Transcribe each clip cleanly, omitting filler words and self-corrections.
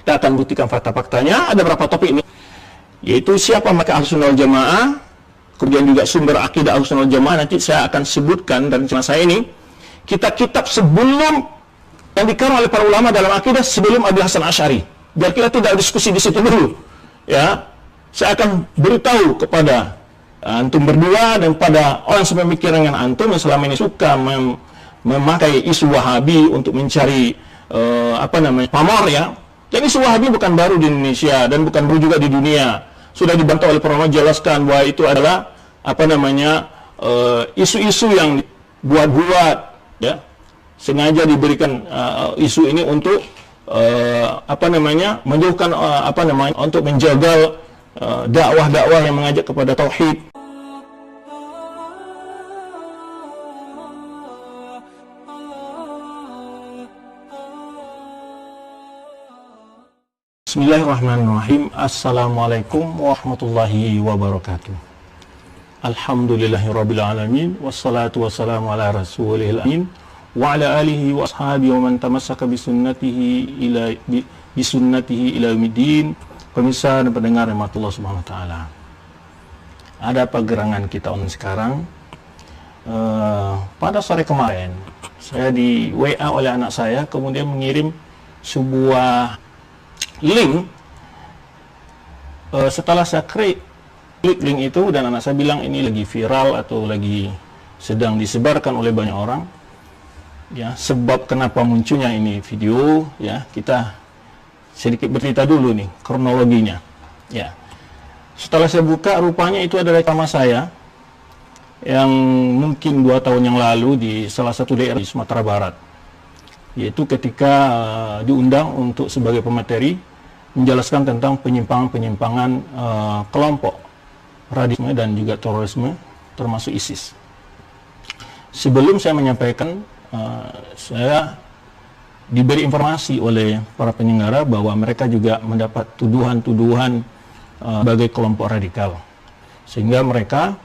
Kita akan buktikan fakta-faktanya. Ada berapa topik ini, yaitu siapa mereka Ahlussunnah wal Jamaah, kemudian juga sumber akidah Ahlussunnah wal Jamaah. Nanti saya akan sebutkan dan rencana saya ini kitab-kitab sebelum yang dikarang oleh para ulama dalam akidah sebelum Abu Hasan Asy'ari, biar kita tidak diskusi di situ dulu. Ya, saya akan beritahu kepada antum berdua dan pada orang sepemikiran dengan antum yang selama ini suka memakai isu Wahabi untuk mencari pamor ya. Dan isu Wahabi bukan baru di Indonesia dan bukan baru juga di dunia. Sudah dibantah oleh para ulama, jelaskan bahwa itu adalah isu-isu yang buat-buat ya. Sengaja diberikan isu ini untuk menjauhkan untuk menjaga dakwah-dakwah yang mengajak kepada tauhid. Bismillahirrahmanirrahim. Assalamualaikum warahmatullahi wabarakatuh. Alhamdulillahirabbil alamin wassalatu wassalamu ala rasulil amin wa ala alihi wa ashabihi wa man tamassaka bisunnatihi ila yaumiddin. Pemirsa dan pendengar rahmatullah subhanahu wa ta'ala, ada apa gerangan kita sekarang? Pada sore kemarin saya di WA oleh anak saya, kemudian mengirim sebuah link. Setelah saya klik link itu dan anak saya bilang ini lagi viral atau lagi sedang disebarkan oleh banyak orang ya. Sebab kenapa munculnya ini video ya, kita sedikit bercerita dulu nih kronologinya ya. Setelah saya buka, rupanya itu adalah rekaman saya yang mungkin 2 tahun yang lalu di salah satu daerah di Sumatera Barat, yaitu ketika diundang untuk sebagai pemateri menjelaskan tentang penyimpangan-penyimpangan kelompok radikalisme dan juga terorisme termasuk ISIS. Sebelum saya menyampaikan, saya diberi informasi oleh para penyelenggara bahwa mereka juga mendapat tuduhan-tuduhan sebagai kelompok radikal, sehingga mereka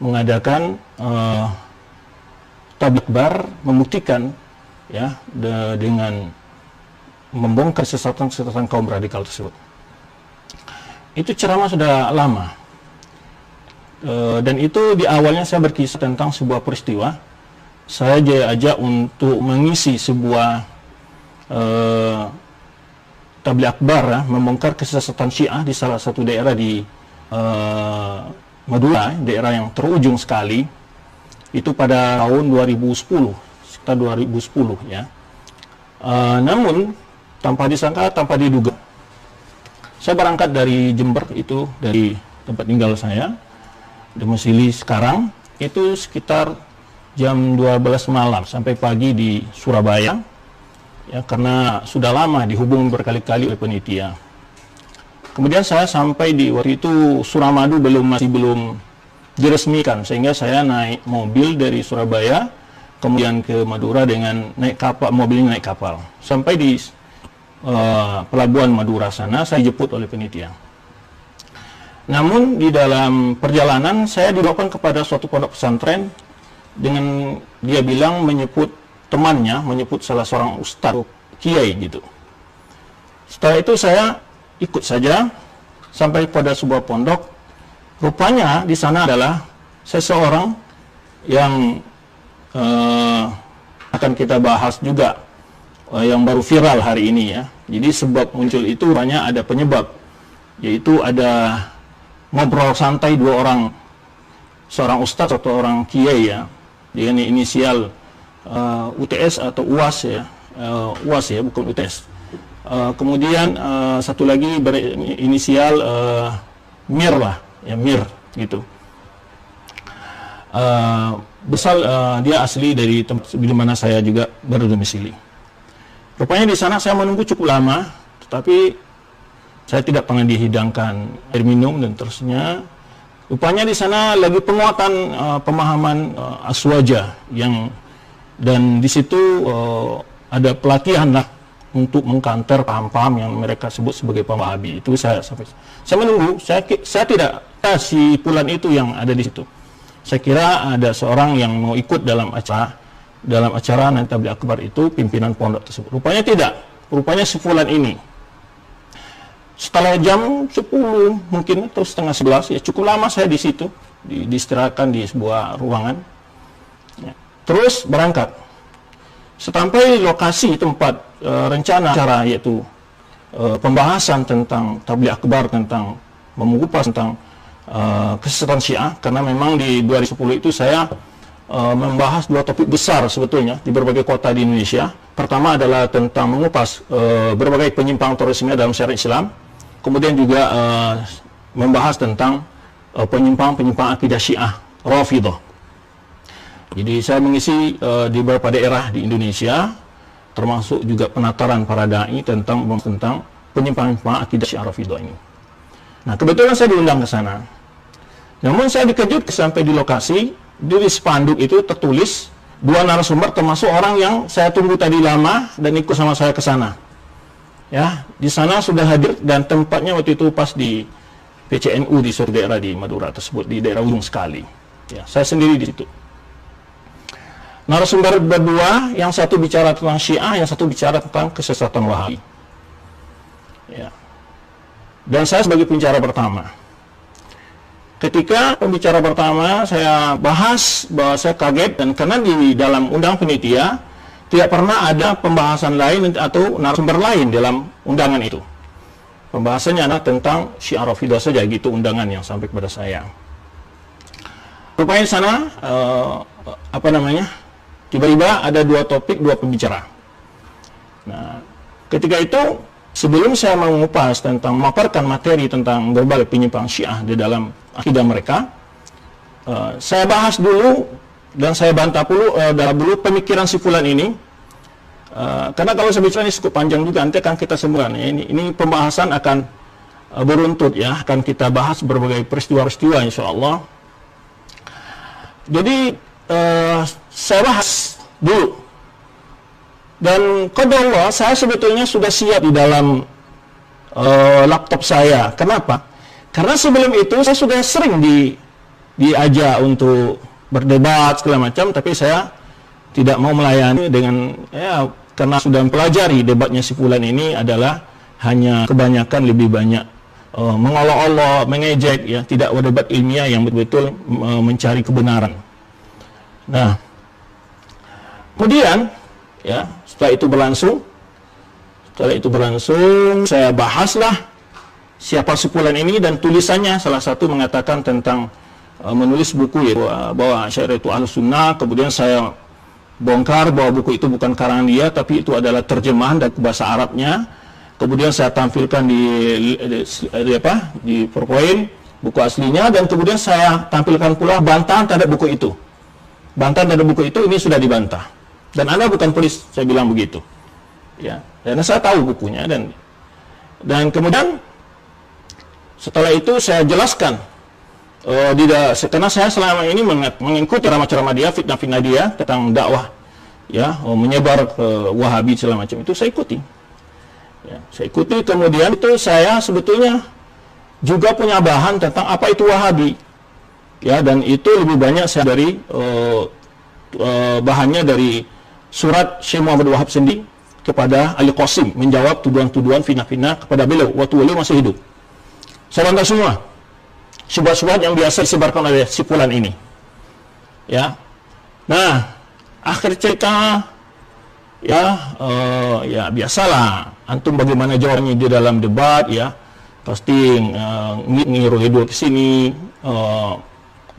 mengadakan tabligh akbar membuktikan ya dengan membongkar kesesatan kaum radikal tersebut. Itu ceramah sudah lama, dan itu di awalnya saya berkisah tentang sebuah peristiwa. Saya diajak untuk mengisi sebuah tabligh akbar ya, membongkar kesesatan Syiah di salah satu daerah di Madura, daerah yang terujung sekali. Itu pada tahun 2010, sekitar 2010 ya. Namun tanpa disangka, tanpa diduga, saya berangkat dari Jember, itu dari tempat tinggal saya, domisili sekarang, itu sekitar jam 12 malam sampai pagi di Surabaya ya, karena sudah lama dihubung berkali-kali oleh panitia. Kemudian saya sampai di waktu itu Suramadu masih belum diresmikan, sehingga saya naik mobil dari Surabaya kemudian ke Madura dengan naik kapal, mobilnya naik kapal sampai di pelabuhan Madura sana. Saya dijemput oleh panitia. Namun di dalam perjalanan saya dibawakan kepada suatu pondok pesantren dengan dia bilang menyebut temannya, menyebut salah seorang ustadz kiai gitu. Setelah itu saya ikut saja sampai pada sebuah pondok. Rupanya di sana adalah seseorang yang akan kita bahas juga, yang baru viral hari ini ya. Jadi sebab muncul itu hanya ada penyebab, yaitu ada ngobrol santai 2 orang, seorang ustadz atau orang kiai ya, dengan inisial UTS atau UAS ya, UAS ya, bukan UTS. Kemudian satu lagi berinisial Mir lah ya, Mir gitu. Dia asli dari tempat di mana saya juga berdomisili. Rupanya di sana saya menunggu cukup lama, tetapi saya tidak pernah dihidangkan air minum dan terusnya. Rupanya di sana lagi penguatan pemahaman aswaja dan di situ ada pelatihan lah untuk mengkanter paham-paham yang mereka sebut sebagai paham Wahabi. Itu saya menunggu. Saya tidak si Pulan itu yang ada di situ. Saya kira ada seorang yang mau ikut dalam acara nanti tabligh akbar itu, pimpinan pondok tersebut. Rupanya tidak. Rupanya si Fulan ini setelah jam 10 mungkin atau setengah 11, ya cukup lama saya di situ, diistirahatkan di sebuah ruangan. Ya. Terus berangkat. Sampai lokasi tempat rencana acara, yaitu pembahasan tentang tabligh akbar, tentang mengupas tentang kesesatan Syiah, karena memang di 2010 itu saya membahas dua topik besar sebetulnya di berbagai kota di Indonesia. Pertama adalah tentang mengupas berbagai penyimpangan terorisme dalam syariat Islam, kemudian juga membahas tentang penyimpangan akidah Syiah Rafidhah. Jadi saya mengisi di beberapa daerah di Indonesia, termasuk juga penataran para dai tentang penyimpangan akidah Syiah Rafidhah ini. Nah, kebetulan saya diundang ke sana. Namun saya dikejutkan sampai di lokasi, di spanduk itu tertulis dua narasumber termasuk orang yang saya tunggu tadi lama dan ikut sama saya ke sana. Ya, di sana sudah hadir dan tempatnya waktu itu pas di PCNU di suatu daerah di Madura tersebut, di daerah ujung sekali. Ya, saya sendiri di situ. Narasumber berdua, yang satu bicara tentang Syiah, yang satu bicara tentang kesesatan Wahabi. Ya. Dan saya sebagai pembicara pertama. Ketika pembicara pertama saya bahas, bahwa saya kaget, dan karena di dalam undang penitia tidak pernah ada pembahasan lain atau narasumber lain dalam undangan itu. Pembahasannya adalah tentang Syiah Rafidhah saja, gitu undangan yang sampai kepada saya. Rupanya di sana tiba-tiba ada dua topik, dua pembicara. Nah, ketika itu sebelum saya mengupas tentang memaparkan materi tentang berbagai penyimpangan Syiah di dalam akidah mereka, saya bahas dulu dan saya bantah dulu pemikiran si fulan ini, karena kalau saya bicara ini cukup panjang juga, nanti akan kita sambungkan. Ini pembahasan akan beruntut ya, akan kita bahas berbagai peristiwa-peristiwa insya Allah. Jadi saya bahas dulu, dan qadarullah saya sebetulnya sudah siap di dalam laptop saya. Kenapa? Karena sebelum itu saya sudah sering diajak untuk berdebat segala macam, tapi saya tidak mau melayani dengan karena sudah mempelajari debatnya si fulan ini adalah hanya kebanyakan lebih banyak mengolok-olok, mengejek, ya, tidak ada debat ilmiah yang betul-betul mencari kebenaran. Nah, kemudian ya setelah itu berlangsung, saya bahaslah siapa si fulan ini, dan tulisannya salah satu mengatakan tentang menulis buku, yaitu bahwa Asy'ariyah itu Ahlus Sunnah. Kemudian saya bongkar bahwa buku itu bukan karangan dia, tapi itu adalah terjemahan dari bahasa Arabnya. Kemudian saya tampilkan di PowerPoint buku aslinya, dan kemudian saya tampilkan pula bantahan terhadap buku itu. Bantahan terhadap buku itu ini sudah dibantah. Dan Anda bukan polis, saya bilang begitu. Ya, karena saya tahu bukunya, dan kemudian setelah itu saya jelaskan karena saya selama ini mengikuti ceramah-ceramah dia, fitnah-fitnah dia tentang dakwah, ya, menyebar ke Wahabi segala macam, itu saya ikuti. Ya, saya ikuti. Kemudian itu saya sebetulnya juga punya bahan tentang apa itu Wahabi, ya, dan itu lebih banyak saya dari bahannya dari surat Syekh Muhammad Wahab sendiri kepada Ali Qasim, menjawab tuduhan-tuduhan fitnah-fitnah kepada beliau waktu beliau masih hidup. Saya bantah semua syubhat-syubhat yang biasa disebarkan oleh si fulan ini. Ya. Nah, akhir cerita ya biasalah, antum bagaimana jawabnya di dalam debat, ya. Pasti ngiru hidup ke sini,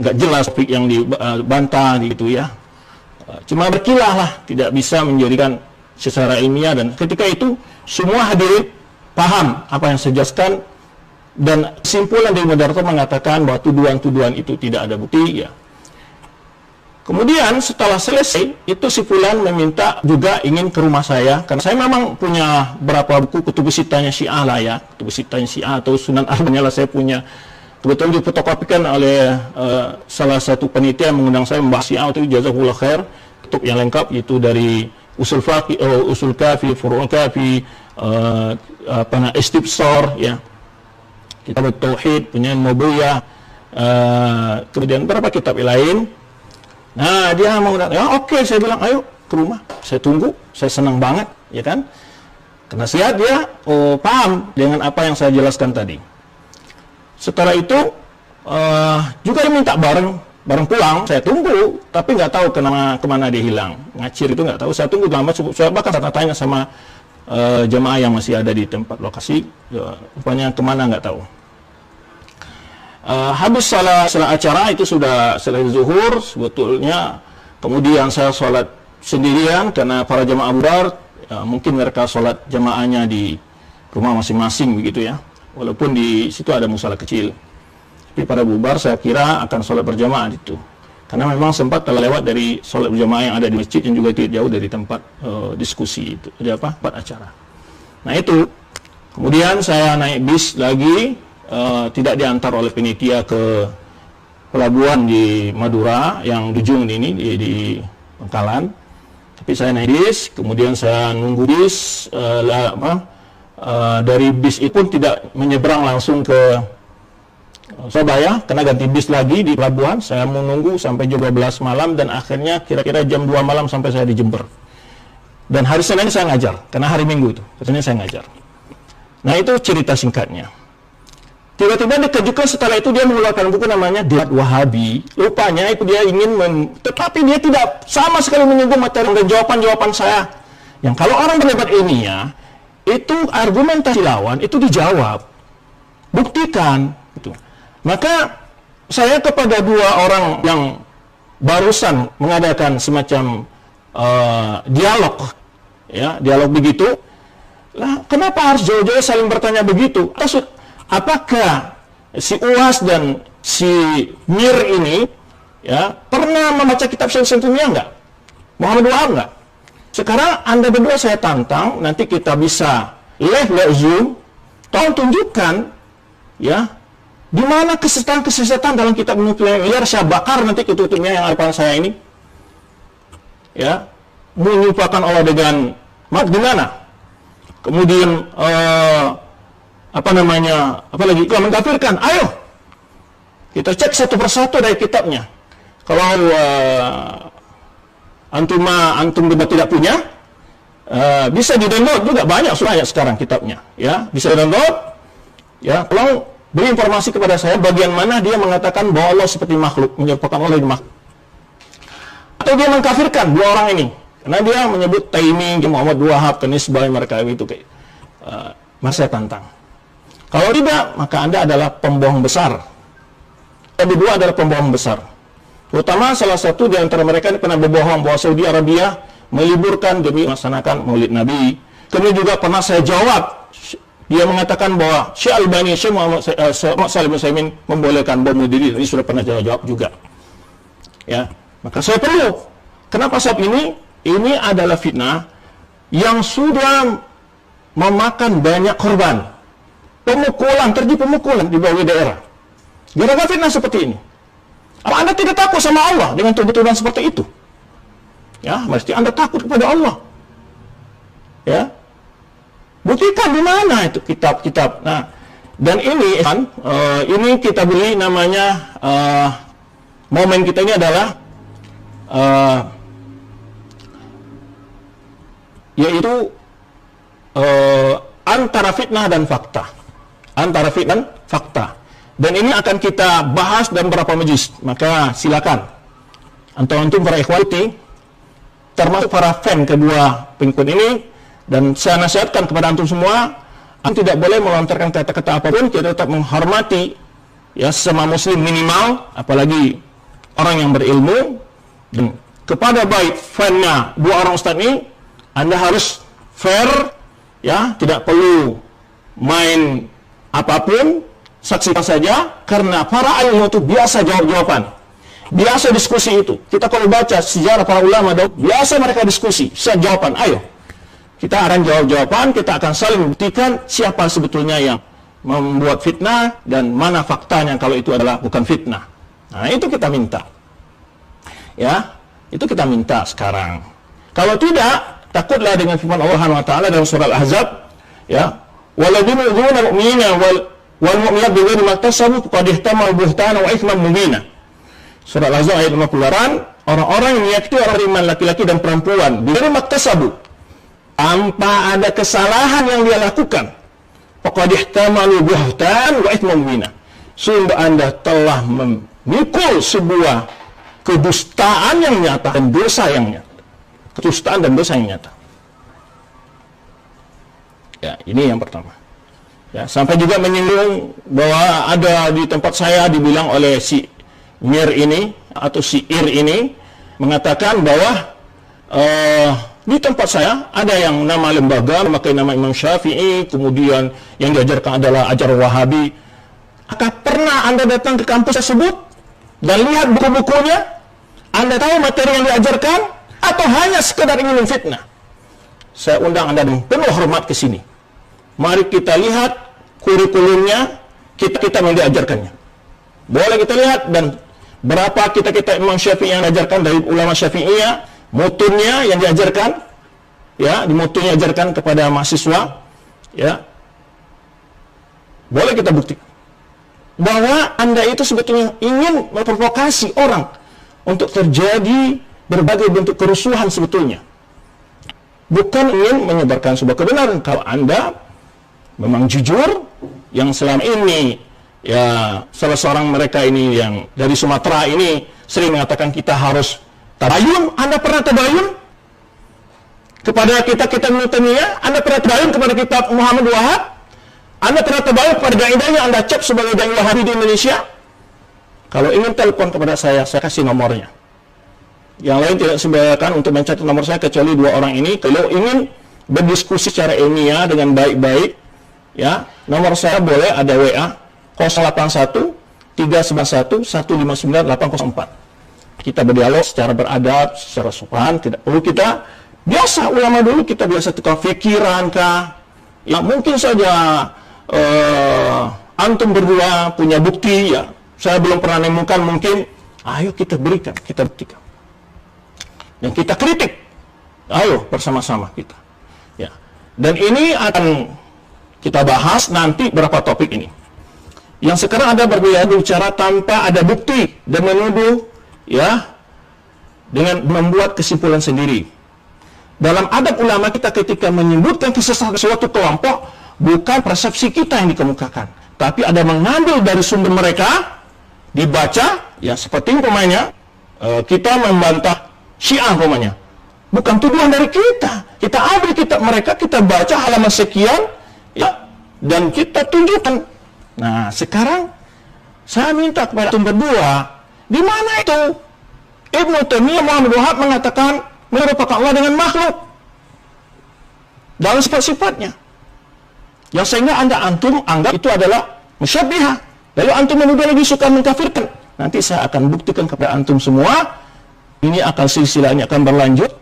nggak jelas topik yang dibantah gitu ya. Cuma berkilah lah, tidak bisa menjadikan secara ilmiah, dan ketika itu semua hadirin paham apa yang saya jelaskan. Dan kesimpulan dari moderator mengatakan bahwa tuduhan-tuduhan itu tidak ada bukti, ya. Kemudian setelah selesai, itu si fulan meminta juga ingin ke rumah saya, karena saya memang punya beberapa buku kutubus sittahnya Syiah lah, ya. Kutubus sittahnya Syiah atau Sunan Arba'iyah lah saya punya. Kebetulan difotokopikan oleh salah satu panitia yang mengundang saya membahas Syiah, itu jazakumullah khair. Kutub yang lengkap itu dari usul Kafi, Furu'ul Kafi, Istibsar, ya. Kitab Tauhid punya Mubiyah, kemudian beberapa kitab lain. Nah, dia mau datang, ya oke, saya bilang ayo ke rumah, saya tunggu, saya senang banget, ya kan. nasihat dia paham dengan apa yang saya jelaskan tadi. Setelah itu juga dia minta bareng pulang. Saya tunggu, tapi nggak tahu kemana dia hilang. Ngacir itu nggak tahu. Saya tunggu lama, saya bahkan tanya sama jemaah yang masih ada di tempat lokasi, rupanya kemana nggak tahu. Habis salah acara itu sudah selesai zuhur sebetulnya. Kemudian saya sholat sendirian karena para jemaah bubar, mungkin mereka sholat jemaahnya di rumah masing-masing begitu ya. Walaupun di situ ada musala kecil. Tapi pada bubar saya kira akan sholat berjamaah itu. Karena memang sempat telah lewat dari sholat berjamaah yang ada di masjid yang juga tidak jauh dari tempat diskusi itu. Jadi tempat acara. Nah itu. Kemudian saya naik bis lagi, tidak diantar oleh panitia ke pelabuhan di Madura yang ujung ini di Bangkalan. Tapi saya naik bis, kemudian saya nunggu bis, dari bis itu pun tidak menyeberang langsung ke Surabaya, karena ganti bis lagi di pelabuhan. Saya menunggu sampai jam 12 malam dan akhirnya kira-kira jam 2 malam sampai saya di Jember. Dan hari Senin saya ngajar, karena hari Minggu itu, Senin saya ngajar. Nah itu cerita singkatnya. Tiba-tiba dikejutkan setelah itu dia mengeluarkan buku namanya Debat Wahabi. Rupanya itu dia ingin tetapi dia tidak sama sekali menyinggung materi dan jawaban-jawaban saya. Yang kalau orang berdebat ilmiah, itu argumentasi lawan itu dijawab. Buktikan. Gitu. Maka saya kepada dua orang yang barusan mengadakan semacam dialog, ya, dialog begitu. Lah, kenapa harus jauh-jauh saling bertanya begitu? Apakah si Uwas dan si Mir ini ya pernah membaca kitab Syamsul Ilmiah enggak? Muhammad Wahab enggak? Sekarang Anda berdua saya tantang, nanti kita bisa live Zoom, tolong tunjukkan ya di mana kesesatan dalam kitab Nuklear. Saya bakar nanti ketutupnya yang hadapan saya ini. Ya, menyerupakan Allah dengan gimana? Kemudian apalagi kalau mengkafirkan, ayo kita cek satu persatu dari kitabnya. Kalau antum tidak punya, bisa di-download juga, banyak sudah sekarang kitabnya, ya bisa di-download. Ya, tolong beri informasi kepada saya bagian mana dia mengatakan bahwa Allah seperti makhluk, menyerupakan Allah dengan makhluk, atau dia mengkafirkan dua orang ini, karena dia menyebut Taimi, Muhammad Wahab, Kenisbah, mereka itu kayak. Masa saya tantang. Kalau tidak, maka Anda adalah pembohong besar. Yang kedua adalah pembohong besar. Terutama salah satu di antara mereka ini pernah berbohong bahwa Saudi Arabia meliburkan demi melaksanakan Maulid Nabi. Kemudian juga pernah saya jawab, dia mengatakan bahwa Syekh Albani, Syekh Muhammad Shalih bin Utsaimin membolehkan bom bunuh diri. Ini sudah pernah saya jawab juga. Ya, maka saya perlu. Kenapa saat ini? Ini adalah fitnah yang sudah memakan banyak korban. Terjadi pemukulan di berbagai daerah. Gara-gara fitnah seperti ini. Apa Anda tidak takut sama Allah dengan tuduhan seperti itu? Ya, mesti Anda takut kepada Allah. Ya. Buktikan di mana itu kitab-kitab. Nah, dan ini ini kita beli namanya momen kita ini adalah yaitu antara fitnah dan fakta. Antara fitnah dan fakta. Dan ini akan kita bahas dalam beberapa majlis. Maka silakan antum para ikhwati, termasuk para fan kedua pengikut ini, dan saya nasihatkan kepada antum semua, antum tidak boleh melontarkan kata-kata apapun, kita tetap menghormati ya sesama muslim minimal, apalagi orang yang berilmu. Dan kepada baik fannya dua orang ustaz ini, Anda harus fair, ya, tidak perlu main apapun, saksikan saja, karena para ilmu itu biasa jawab-jawaban, biasa diskusi itu. Kita kalau baca sejarah para ulama, biasa mereka diskusi, jawaban, ayo kita akan jawab-jawaban, kita akan saling buktikan siapa sebetulnya yang membuat fitnah dan mana faktanya kalau itu adalah bukan fitnah. Nah, itu kita minta. Ya, itu kita minta sekarang. Kalau tidak, takutlah dengan firman Allah Subhanahu wa taala dalam surah Al-Ahzab, ya, waladina yu'minuna mu'minina wal mu'minat bighairi maktasabu qad ihtamalu buhtana wa itsman mubina. Surah Al-Ahzab ayat 58, orang-orang yang menyakiti orang beriman laki-laki dan perempuan bighairi maktasabu, tanpa ada kesalahan yang dia lakukan, faqad ihtamalu buhtan wa itsman mubina. Sungguh Anda telah memikul sebuah kedustaan yang nyata dan dosa yang nyata. Kedustaan dan dosa yang nyata. Ya, ini yang pertama. Ya, sampai juga menyinggung bahwa ada di tempat saya dibilang oleh si Mir ini atau si Ir ini mengatakan bahwa di tempat saya ada yang nama lembaga memakai nama Imam Syafi'i, kemudian yang diajarkan adalah ajar Wahabi. Apakah pernah Anda datang ke kampus tersebut dan lihat buku-bukunya? Anda tahu materi yang diajarkan atau hanya sekedar ingin memfitnah? Saya undang Anda dengan penuh hormat ke sini. Mari kita lihat kurikulumnya, kita yang diajarkannya. Boleh kita lihat dan berapa kita Imam Syafi'i yang diajarkan dari ulama Syafi'iyah, mutunnya yang diajarkan, ya, di mutunnya diajarkan kepada mahasiswa, ya. Boleh kita buktikan bahwa Anda itu sebetulnya ingin memprovokasi orang untuk terjadi berbagai bentuk kerusuhan sebetulnya. Bukan ingin menyebarkan sebuah kebenaran. Kalau Anda memang jujur, yang selama ini ya salah seorang mereka ini yang dari Sumatera ini sering mengatakan kita harus tabayun. Anda pernah tabayun kepada kita Mu'tazilah? Anda pernah tabayun kepada kitab Muhammad Wahab? Anda pernah tabayun kepada dai-dai yang Anda cap sebagai dai Wahabi di Indonesia? Kalau ingin telepon kepada saya kasih nomornya. Yang lain tidak sebayakan untuk mencatat nomor saya kecuali dua orang ini. Kalau ingin berdiskusi secara ilmiah dengan baik-baik, ya, nomor saya boleh ada WA 081 391 159 804. Kita berdialog secara beradab, secara sopan, tidak perlu kita biasa ulama dulu kita biasa tukar pikiran kah? Ya mungkin saja antum berdua punya bukti, ya. Saya belum pernah nemukan, mungkin ayo kita berikan, kita buktikan. Dan kita kritik. Ayo bersama-sama kita. Ya. Dan ini akan kita bahas nanti berapa topik ini. Yang sekarang ada berbeda bicara tanpa ada bukti dan menuduh, ya, dengan membuat kesimpulan sendiri. Dalam adab ulama kita ketika menyebutkan kesesatan suatu kelompok, bukan persepsi kita yang dikemukakan, tapi ada mengambil dari sumber mereka, dibaca, ya, seperti umpamanya kita membantah Syiah umpamanya. Bukan tuduhan dari kita. Kita ambil kitab mereka, kita baca halaman sekian, ya, dan kita tunjukkan. Nah, sekarang saya minta kepada antum berdua, di mana itu Ibnu Taimiyah Muhammad Wahab mengatakan merupakan Allah dengan makhluk dalam sifat-sifatnya, yang sehingga antum anggap itu adalah musyabbihah. Lalu antum menuduh lagi suka mengkafirkan. Nanti saya akan buktikan kepada antum semua. Ini akan silsilahnya akan berlanjut,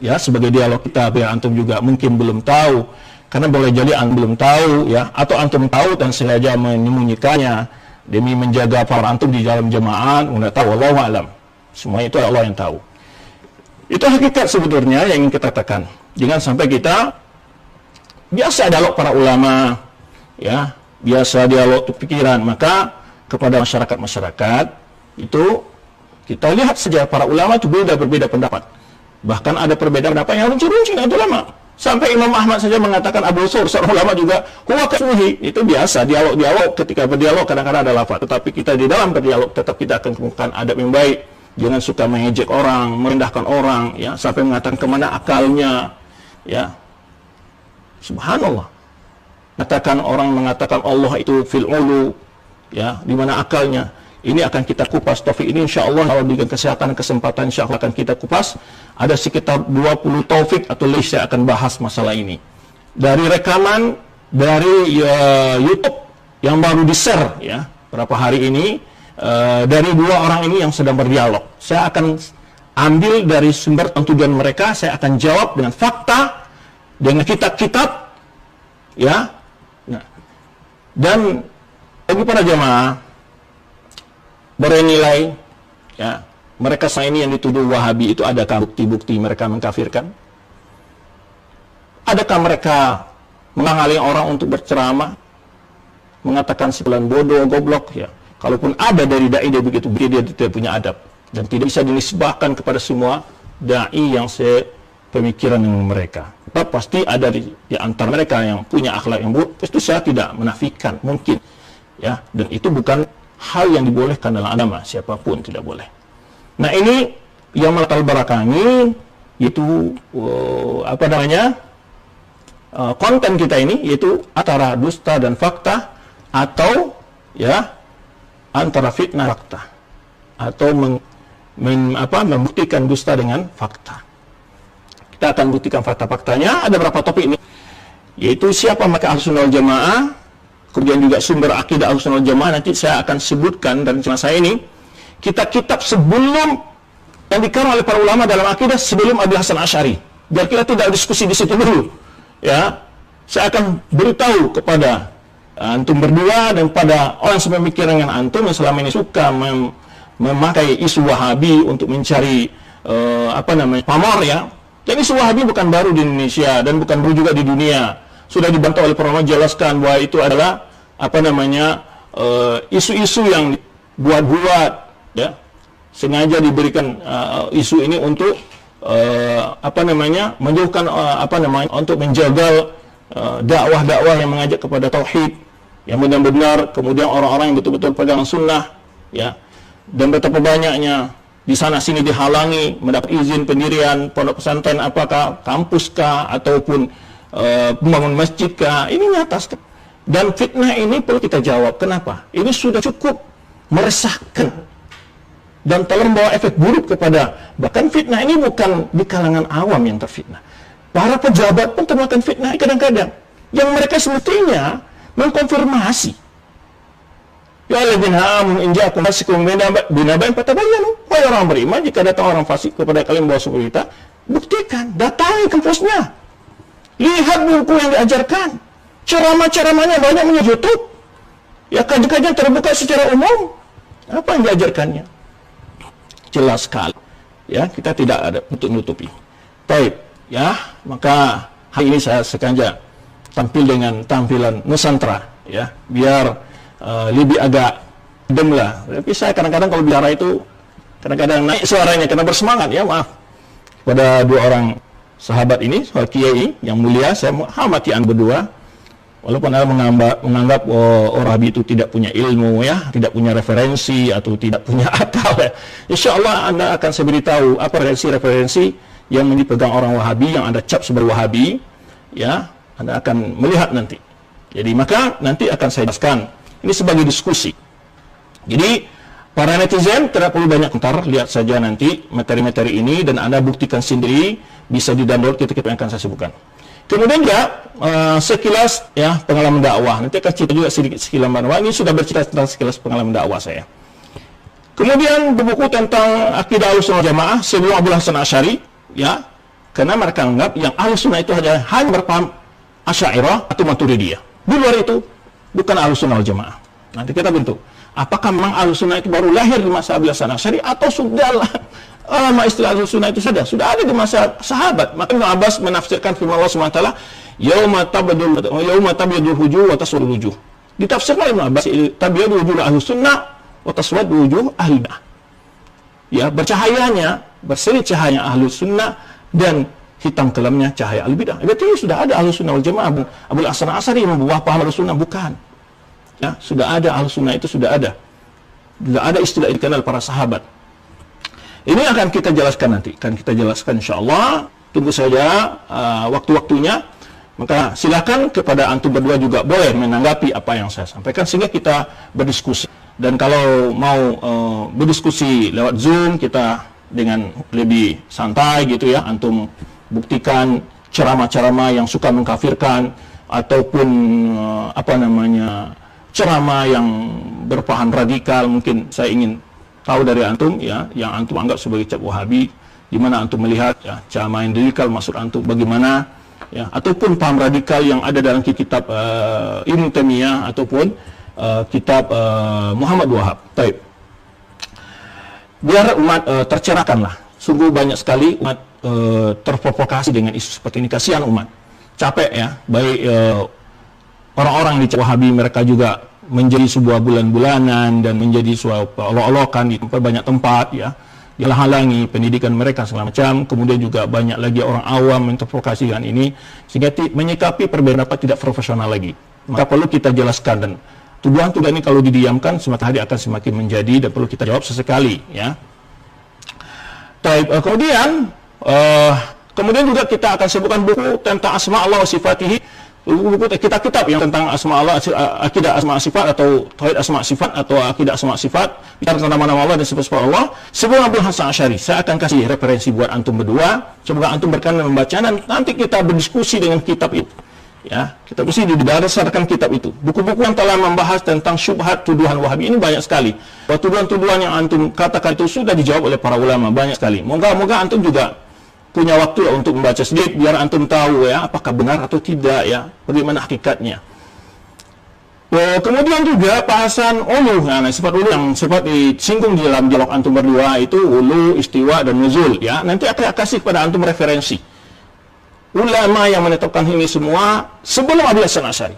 ya, sebagai dialog kita biar antum juga mungkin belum tahu, karena boleh jadi antum belum tahu, ya, atau antum tahu dan sengaja menyembunyikannya demi menjaga para antum di dalam jemaah. Enggak tahu, wallahu alam. Semua itu Allah yang tahu. Itu hakikat sebetulnya yang ingin kita katakan. Jangan sampai kita biasa dialog para ulama, ya, biasa dialog pikiran. Maka kepada masyarakat itu kita lihat saja para ulama itu berbeda pendapat. Bahkan ada perbedaan pendapat yang runcing-runcing dengan ulama. Sampai Imam Ahmad saja mengatakan Abu Sur, seorang ulama juga, huwa kasuhi. Itu biasa, dialog ketika berdialog kadang-kadang ada lafaz. Tetapi kita di dalam berdialog tetap kita akan kemukakan adab yang baik. Jangan suka mengejek orang, merendahkan orang, ya, sampai mengatakan kemana akalnya, ya. Subhanallah. Katakan orang mengatakan Allah itu fil ulu, ya, di mana akalnya. Ini akan kita kupas taufik ini, insya Allah kalau dengan kesehatan dan kesempatan insya Allah akan kita kupas. Ada sekitar 20 taufik atau list saya akan bahas masalah ini. Dari rekaman dari YouTube yang baru di-share, ya, beberapa hari ini, dari dua orang ini yang sedang berdialog. Saya akan ambil dari sumber tujuan mereka, saya akan jawab dengan fakta, dengan kitab-kitab, ya. Nah, dan bagi para jamaah bernilai, ya, mereka saya ini yang dituduh Wahabi itu adakah bukti-bukti mereka mengkafirkan? Adakah mereka menghalangi orang untuk berceramah, mengatakan sebulan bodoh, goblok, ya? Kalaupun ada dari dai dia begitu, dia tidak punya adab dan tidak bisa dinisbahkan kepada semua dai yang sepemikiran dengan mereka. tetap pasti ada di antara mereka yang punya akhlak yang buruk. Itu saya tidak menafikan, mungkin ya, dan itu bukan hal yang dibolehkan dalam agama, siapapun tidak boleh. Nah, ini yang melatar belakangi yaitu konten kita ini, yaitu antara dusta dan fakta, atau ya antara fitnah fakta, atau membuktikan dusta dengan fakta. Kita akan buktikan fakta-faktanya. Ada berapa topik ini, yaitu siapa mereka Ahlussunnah wal Jamaah, kemudian juga sumber akidah Ahlussunnah wal Jamaah. Nanti saya akan sebutkan, dan cuma saya ini kitab-kitab sebelum yang dikarang oleh para ulama dalam akidah sebelum Abu Hasan Asy'ari, biar kita tidak diskusi di situ dulu ya. Saya akan beritahu kepada antum berdua dan pada orang sepemikiran dengan antum yang selama ini suka memakai isu Wahabi untuk mencari pamor ya. Dan isu Wahabi bukan baru di Indonesia dan bukan baru juga di dunia. Sudah dibantah oleh para ulama, jelaskan bahwa itu adalah isu-isu yang buat-buat ya. Sengaja diberikan isu ini untuk menjauhkan untuk menjaga dakwah-dakwah yang mengajak kepada tauhid yang benar-benar, kemudian orang-orang yang betul-betul pegang sunnah ya. Dan betapa banyaknya di sana sini dihalangi mendapat izin pendirian pondok pesantren, apakah kampus kah ataupun pembangun masjid kah, ini nyata. Dan fitnah ini perlu kita jawab. Kenapa? Ini sudah cukup meresahkan dan telah membawa efek buruk kepada, bahkan fitnah ini bukan di kalangan awam yang terfitnah, para pejabat pun termakan fitnah kadang-kadang, yang mereka semestinya mengkonfirmasi. Ya alladzina amanu in ja'akum fasiqun binaba'in fatabayyanu. Wahai orang beriman, jika datang orang fasik kepada kalian membawa sebuah berita, buktikan, datangi kampusnya, lihat buku yang diajarkan, ceramah-ceramahnya banyak di YouTube ya, kajian terbuka secara umum, apa yang diajarkannya jelas sekali ya, kita tidak ada untuk nutupi. Baik ya, maka hari ini saya sengaja tampil dengan tampilan Nusantara ya, biar lebih agak adem lah. Tapi saya kadang-kadang kalau bicara itu kadang-kadang naik suaranya karena bersemangat ya, maaf pada dua orang sahabat ini, sahabat kiai yang mulia. Saya menghormati anda berdua, walaupun anda menganggap Wahabi itu tidak punya ilmu ya, tidak punya referensi atau tidak punya akal ya. Insya Allah anda akan saya beritahu apa referensi yang dipegang orang Wahabi yang anda cap sebagai Wahabi ya. Anda akan melihat nanti. Jadi maka nanti akan saya jelaskan. Ini sebagai diskusi. Jadi para netizen tidak perlu banyak komentar, lihat saja nanti materi-materi ini dan Anda buktikan sendiri, bisa di-download kitab yang akan saya sebutkan. Kemudian juga sekilas ya pengalaman dakwah. Nanti akan cerita juga sedikit sekilas dakwah. Ini sudah bercerita tentang sekilas pengalaman dakwah saya. Kemudian berbuku tentang akidah Ahlussunnah Jamaah sebelum Abu Hasan Asy'ari ya, karena mereka anggap yang Ahlussunnah itu hanya berpaham Asy'ariyah atau Maturidiyah. Di luar itu bukan Ahlussunnah wal Jamaah. Nanti kita bentuk. Apakah memang Ahlussunnah itu baru lahir di masa Abu Hasan Asy'ari atau sudahlah lama istilah Ahlussunnah itu sudah ada di masa sahabat. Maka Ibnu Abbas menafsirkan firman Allah SWT, yauma tabyadul wujuh wa taswadul wujuh. Ditafsirkan Ibnu Abbas, tabyadul wujuh Ahlussunnah wa taswadul wujuh ahli bid'ah. Ya, bercahayanya, berseri cahaya Ahlussunnah dan hitam kelamnya cahaya al-bidah. Berarti sudah ada Ahlussunnah wal Jamaah. Abu Hasan Asy'ari yang membawa paham Ahlussunnah, bukan. Ya, sudah ada Ahlussunnah itu sudah ada. Sudah ada istilah itu dikenal para sahabat. Ini akan kita jelaskan nanti. Akan kita jelaskan insyaallah. Tunggu saja waktu-waktunya. Maka silakan kepada antum berdua juga boleh menanggapi apa yang saya sampaikan sehingga kita berdiskusi. Dan kalau mau berdiskusi lewat Zoom, kita dengan lebih santai gitu ya, antum buktikan ceramah-ceramah yang suka mengkafirkan ataupun ceramah yang berpaham radikal. Mungkin saya ingin tahu dari antum ya, yang antum anggap sebagai cap Wahabi, di mana antum melihat ya, ceramah yang radikal maksud antum bagaimana ya, ataupun paham radikal yang ada dalam kitab Ibnu Taimiyah ataupun kitab Muhammad Wahab. Baik. Biar umat tercerahkanlah. Sungguh banyak sekali umat terprovokasi dengan isu seperti ini. Kasihan umat, capek ya. Baik orang-orang di Wahabi, mereka juga menjadi sebuah bulan-bulanan dan menjadi sebuah olok-olokan di banyak tempat ya. dihalangi pendidikan mereka segala macam, kemudian juga banyak lagi orang awam memprovokasikan ini, sehingga menyikapi perbedaan pendapat tidak profesional lagi. Maka perlu kita jelaskan, dan tuduhan-tuduhan ini kalau didiamkan semakin hari akan semakin menjadi, dan perlu kita jawab sesekali, ya. Kemudian juga kita akan sebutkan buku tentang asma Allah wa sifatihi, buku kitab-kitab yang tentang asma Allah, akidah asma sifat atau tauhid asma sifat atau akidah asma sifat, bicara tentang nama-nama Allah dan sifat-sifat Allah. Sebelum Abdul Hasan Asy'ari, saya akan kasih referensi buat antum berdua, semoga antum berkenan membaca, dan nanti kita berdiskusi dengan kitab itu. Ya, kita mesti didasarkan kitab itu. Buku-buku yang telah membahas tentang syubhat tuduhan Wahabi ini banyak sekali. Bahwa tuduhan-tuduhan yang antum katakan itu sudah dijawab oleh para ulama banyak sekali. Moga-moga antum juga punya waktu untuk membaca sedikit biar antum tahu ya apakah benar atau tidak ya, bagaimana hakikatnya. Kemudian juga bahasan ulu, nah, sifat ulu yang sempat disinggung di dalam dialog antum berdua itu ulu, istiwa dan nuzul ya. Nanti akan kasih kepada antum referensi ulama yang menetapkan ini semua sebelum Abdul Hasan Asy'ari.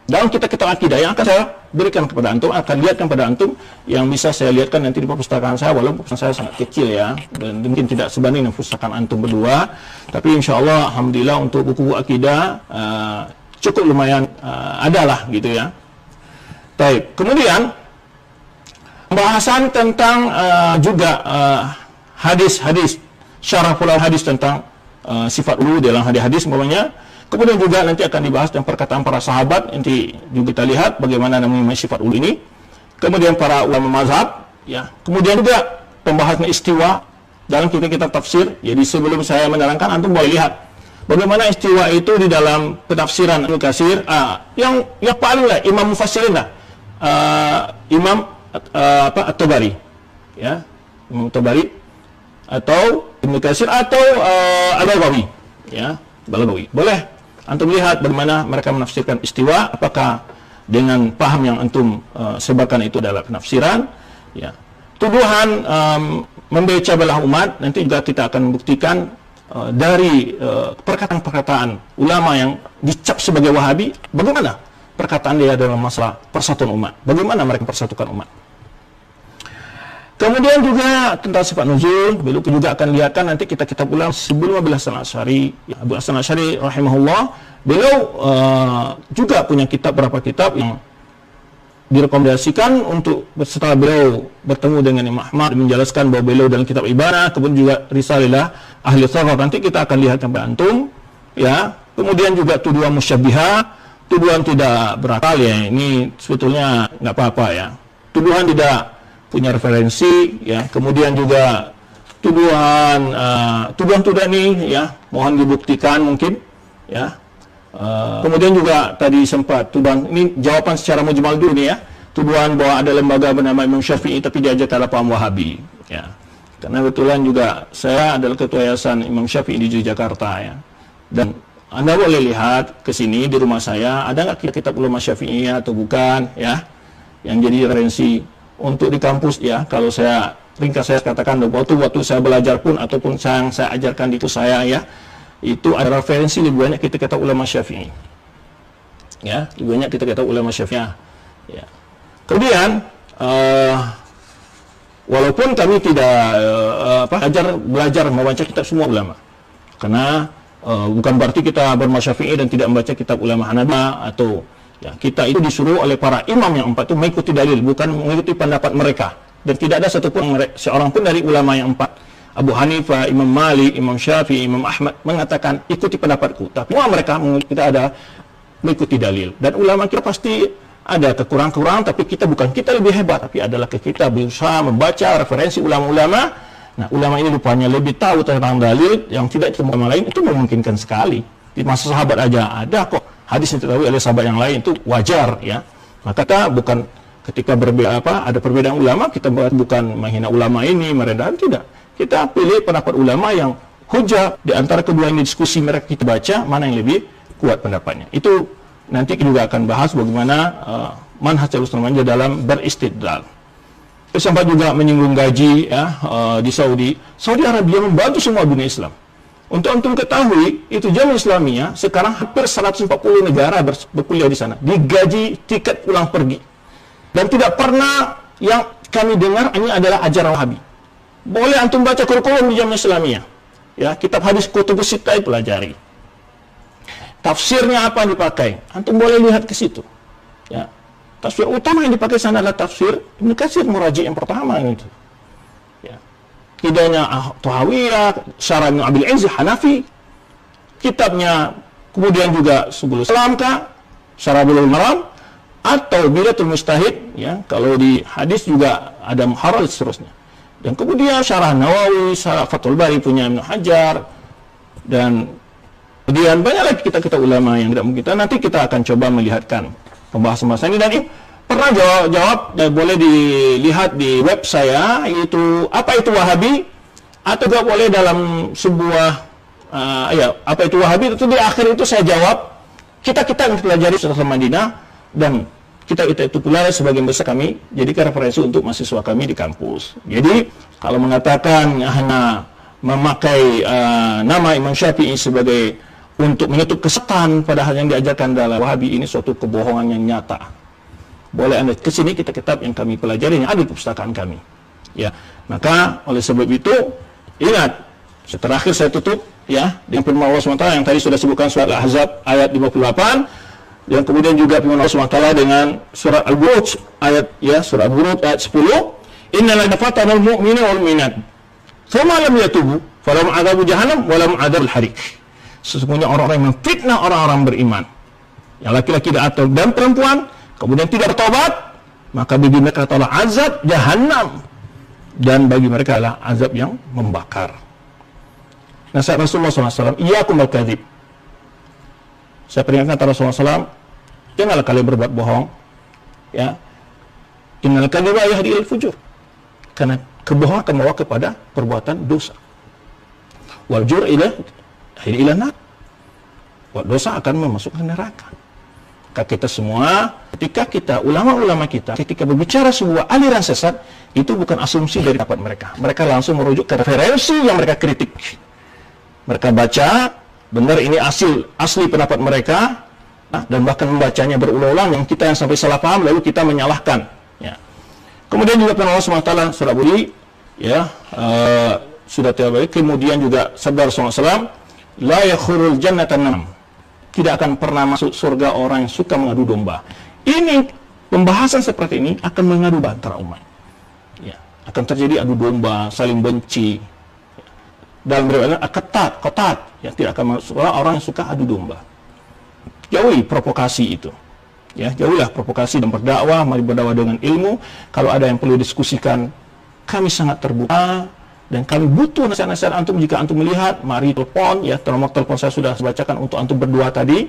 Dalam kitab-kitab akidah yang akan saya berikan kepada antum, akan lihatkan pada antum, yang bisa saya lihatkan nanti di perpustakaan saya, walaupun perpustakaan saya sangat kecil ya, dan mungkin tidak sebanding dengan perpustakaan antum berdua, tapi insya Allah, alhamdulillah untuk buku-buku akidah cukup lumayan adalah gitu ya. Baik, kemudian pembahasan tentang juga hadis-hadis, syarahul hadis tentang sifat ulu dalam hadis-hadis umpamanya. Kemudian juga nanti akan dibahas tentang perkataan para sahabat, nanti juga kita lihat bagaimana namanya sifat ulu ini. Kemudian para ulama mazhab, ya. Kemudian juga pembahasan istiwa dalam kitab-kitab tafsir. Jadi sebelum saya menerangkan, antum boleh lihat bagaimana istiwa itu di dalam penafsiran Ibnu Katsir. Yang paling lah Imam Mufassirin lah, Imam At-Tabari, ya, Imam At-Tabari atau Ibnu Katsir atau Al-Baghawi, ya, Al-Baghawi. Boleh antum lihat bagaimana mereka menafsirkan istiwa, apakah dengan paham yang antum sebarkan itu adalah penafsiran, ya. Tuduhan membeca belah umat, nanti juga kita akan membuktikan dari perkataan-perkataan ulama yang dicap sebagai Wahabi, bagaimana perkataan dia dalam masalah persatuan umat, bagaimana mereka persatukan umat. Kemudian juga tentang sifat nuzul, beliau juga akan lihatkan nanti kita ulang sebelum Abdul Hasan Asy'ari. Abdul Hasan Asy'ari rahimahullah, beliau juga punya beberapa kitab yang direkomendasikan untuk setelah beliau bertemu dengan Imam Ahmad menjelaskan bahwa beliau dalam kitab ibadah, kemudian juga Risalah Ahli Thawab, nanti kita akan lihat kepada antum, ya. Kemudian juga tuduhan musyabbihah, tuduhan tidak berakal ya, ini sebetulnya nggak apa-apa ya. Tuduhan tidak punya referensi, ya. Kemudian juga tuduhan ini, ya, mohon dibuktikan mungkin, ya. Kemudian juga tadi sempat tuduhan ini jawaban secara mujmal dulu nih ya, tuduhan bahwa ada lembaga bernama Imam Syafi'i tapi diajak ala paham Wahabi, ya. Karena kebetulan juga saya adalah ketua yayasan Imam Syafi'i di Jakarta ya, dan Anda boleh lihat ke sini di rumah saya ada nggak kitab ulama Syafi'i atau bukan, ya, yang jadi referensi untuk di kampus ya. Kalau saya ringkas saya katakan waktu saya belajar pun ataupun yang saya ajarkan itu saya ya, itu ada referensi lebih banyak kita ulama Syafi'i, ya, lebih banyak kita ulama Syafi'i, ya. Kemudian walaupun kami tidak belajar membaca kitab semua ulama, karena bukan berarti kita bermazhab Syafi'i dan tidak membaca kitab ulama Hanafi atau ya, kita itu disuruh oleh para imam yang empat itu mengikuti dalil, bukan mengikuti pendapat mereka. Dan tidak ada satupun seorang pun dari ulama yang empat, Abu Hanifah, Imam Malik, Imam Syafi'i, Imam Ahmad, mengatakan ikuti pendapatku. Tapi semua mereka kita ada mengikuti dalil. Dan ulama kita pasti ada kekurangan-kekurangan, tapi kita lebih hebat, tapi adalah kita berusaha membaca referensi ulama-ulama. Nah, ulama ini rupanya lebih tahu tentang dalil yang tidak ketemu ulama lain, itu memungkinkan sekali. Di masa sahabat aja ada kok hadis yang diketahui oleh sahabat yang lain, itu wajar ya. Maka kita bukan ketika ada perbedaan ulama, kita bukan menghina ulama ini, merendahkan, tidak. Kita pilih pendapat ulama yang hujah di antara kedua ini, diskusi mereka kita baca mana yang lebih kuat pendapatnya. Itu nanti kita juga akan bahas bagaimana manhaj Rasulullah dalam beristidlal. Sampai juga menyinggung gaji ya, di Saudi Arabia membantu semua dunia Islam. Untuk antum ketahui, itu Jamiah Islamiyah sekarang hampir 140 negara berkuliah di sana, digaji tiket pulang pergi. Dan tidak pernah yang kami dengar ini adalah ajaran Wahabi. Boleh antum baca kurikulum di Jamiah Islamiyah. Ya, kitab hadis kutubus sittah pelajari. Tafsirnya apa yang dipakai? Antum boleh lihat ke situ. Ya. Tafsir utama yang dipakai sana adalah tafsir Ibnu Katsir, muraji yang pertama itu. Ya. Tidaknya Tuhawiyah, Syarah Ibnu Abil Izz Hanafi, kitabnya kemudian juga Subul Salam, Syarah Bulughul Maram, atau Bidatul Mujtahid, ya, kalau di hadis juga ada Muharrar dan seterusnya. Dan kemudian Syarah Nawawi, Syarah Fathul Bari punya Ibnu Hajar, dan kemudian banyak lagi kita ulama yang tidak mungkin. Nanti kita akan coba melihatkan pembahasan-pembahasan ini, dan ini pernah jawab dan boleh dilihat di web saya, yaitu apa itu Wahabi, atau juga boleh dalam sebuah apa itu Wahabi, itu di akhir itu saya jawab. Kita yang pelajari setelah Madinah, dan kita itu pula sebagian besar kami jadikan referensi untuk mahasiswa kami di kampus. Jadi kalau mengatakan hanya memakai nama Imam Syafi'i sebagai untuk menutup kesesatan padahal yang diajarkan dalam Wahabi, ini suatu kebohongan yang nyata. Boleh Anda ke sini, kitab yang kami pelajari yang ada di perpustakaan kami. Ya, maka oleh sebab itu ingat, terakhir saya tutup ya dengan firman Allah SWT yang tadi sudah sebutkan surat Al-Ahzab ayat 58. Dan kemudian juga firman Allah SWT dengan surat Al-Buruj surat Al-Buruj ayat 10, innal ladzina fatanul mu'minina wal mu'minat tsumma lam yatubu falahum 'adzabu jahannam wa lahum 'adzabul hariq. Sesungguhnya orang-orang yang memfitnah orang-orang beriman, yang laki-laki dan perempuan, kemudian tidak bertobat, maka bagi mereka adalah azab jahannam, dan bagi mereka adalah azab yang membakar. Nasihat Rasulullah SAW, iyyakum wal kadzib. Saya peringatkan kepada Rasulullah SAW, janganlah kalian berbuat bohong. Ya, innal kadziba yahdi ilal fujur. Karena kebohongan akan membawa kepada perbuatan dosa. Wal jur ila nar. Dosa akan memasukkan neraka. Maka kita semua, ketika ulama-ulama kita, ketika berbicara sebuah aliran sesat, itu bukan asumsi dari pendapat mereka. Mereka langsung merujuk ke referensi yang mereka kritik. Mereka baca, benar ini asli pendapat mereka, dan bahkan membacanya berulang-ulang, yang kita yang sampai salah paham lalu kita menyalahkan. Ya. Kemudian juga firman Allah SWT surah Budi, ya, sudah terbaik. Kemudian juga sabda Rasulullah SAW, la yakhurul jannatan nam, tidak akan pernah masuk surga orang yang suka mengadu domba. Ini pembahasan seperti ini akan mengadu antara umat. Ya, akan terjadi adu domba, saling benci. Dalam riwayat ketat, ya, tidak akan masuk orang yang suka adu domba. Jauhi provokasi itu. Ya, jauhilah provokasi dan berdakwah, mari berdakwah dengan ilmu. Kalau ada yang perlu diskusikan, kami sangat terbuka, dan kami butuh nasihat-nasihat antum. Jika antum melihat, mari telepon, ya, nomor telepon saya sudah bacakan untuk antum berdua tadi.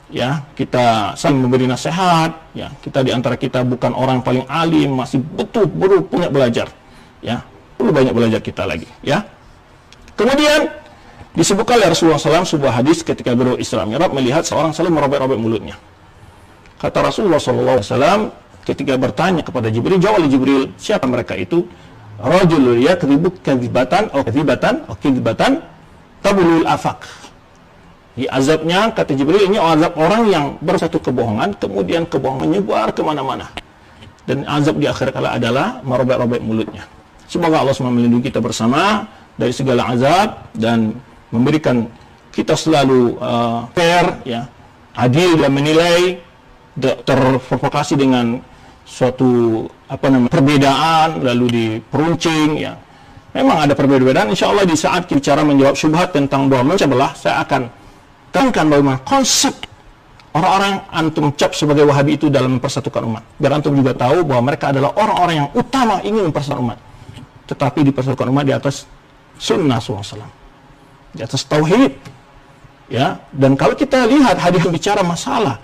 Ya, kita saling memberi nasihat. Ya, kita di antara kita bukan orang yang paling alim, masih perlu punya belajar. Ya, perlu banyak belajar kita lagi. Ya. Kemudian disebutkan oleh Rasulullah SAW sebuah hadis ketika beliau Isra Mi'raj melihat seorang saling merobek-robek mulutnya. Kata Rasulullah SAW ketika bertanya kepada Jibril, jawab oleh Jibril, siapa mereka itu? Rajulun yakdzibu kadzibatan atau kadzibatan tabulul afaq. Di azabnya, kata Jibril, ini azab orang yang bersatu kebohongan, kemudian kebohongan menyebar kemana-mana. Dan azab di akhir kala adalah merobek-robek mulutnya. Semoga Allah SWT melindungi kita bersama dari segala azab dan memberikan kita selalu fair, ya, adil dan menilai, terprovokasi dengan suatu perbedaan lalu diperuncing, ya. Memang ada perbedaan. Insya Allah di saat kita bicara menjawab syubhat tentang bahwa memecah belah, saya akan terangkan bagaimana konsep orang-orang antum cap sebagai Wahabi itu dalam mempersatukan umat. Biar antum juga tahu bahwa mereka adalah orang-orang yang utama ingin mempersatukan umat, tetapi dipersatukan umat di atas sunnah SAW, di atas tauhid, ya. Dan kalau kita lihat hadis bicara masalah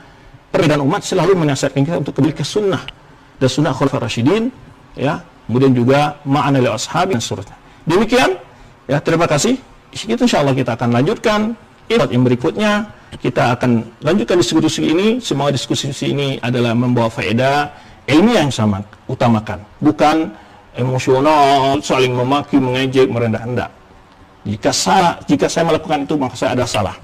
perbedaan umat, selalu menasihatkan kita untuk kembali ke sunnah dan sunnah khulafaur rasyidin, ya. Kemudian juga ma'ana li ashabi dan seterusnya. Demikian, ya, terima kasih. Itu insyaallah kita akan lanjutkan yang berikutnya. Kita akan lanjutkan diskusi ini. Semua diskusi ini adalah membawa faedah ilmiah yang sama utamakan, bukan emosional, saling memaki, mengejek, merendah-rendah. Jika saya melakukan itu, maka saya ada salah.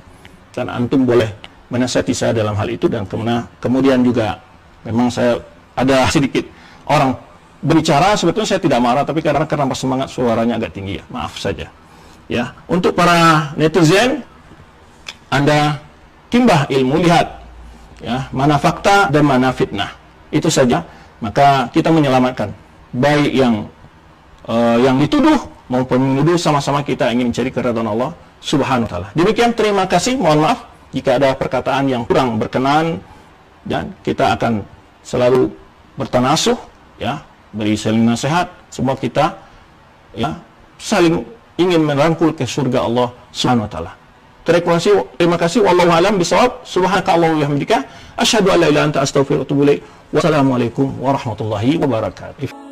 Dan antum boleh menasihati saya dalam hal itu. Dan kemudian juga memang saya ada sedikit orang berbicara sebetulnya saya tidak marah, tapi karena semangat suaranya agak tinggi ya, maaf saja. Ya, untuk para netizen, Anda timbah ilmu, lihat ya, mana fakta dan mana fitnah. Itu saja, maka kita menyelamatkan baik yang dituduh maupun menuduh, sama-sama kita ingin mencari keridhaan Allah Subhanahu wa taala. Demikian, terima kasih, mohon maaf jika ada perkataan yang kurang berkenan, dan kita akan selalu bertanasuh ya, beri saling nasihat, semua kita ya saling ingin merangkul ke surga Allah Subhanahu wa taala. Terima kasih. Wallahu a'lam bishawab. Subhanaka Allahumma wa bihamdika asyhadu an la ilaha illa anta astaghfiruka wa atubu ilaik. Wassalamualaikum warahmatullahi wabarakatuh.